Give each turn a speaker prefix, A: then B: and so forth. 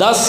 A: 10